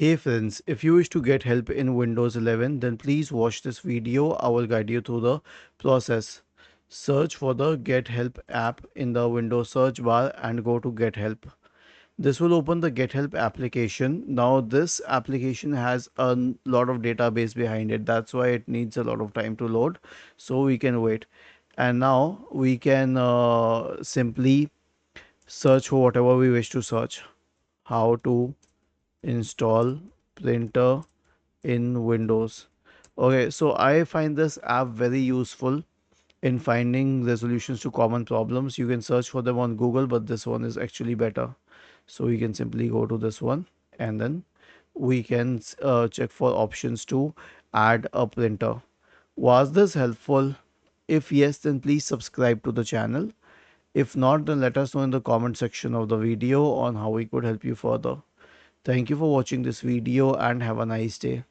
Hey friends, if you wish to get help in Windows 11, then please watch this video. I will guide you through the process. Search for the Get Help app in the Windows search bar and go to Get Help. This will open the Get Help application. Now this application has a lot of database behind it. That's why it needs a lot of time to load. So we can wait. And now we can simply search for whatever we wish to search. How to install printer in Windows. Okay, so I find this app very useful in finding resolutions to common problems. You can search for them on Google, but this one is actually better. So we can simply go to this one and then we can check for options to add a printer. Was this helpful? If yes, then please subscribe to the channel. If not, then let us know in the comment section of the video on how we could help you further. Thank you for watching this video and have a nice day.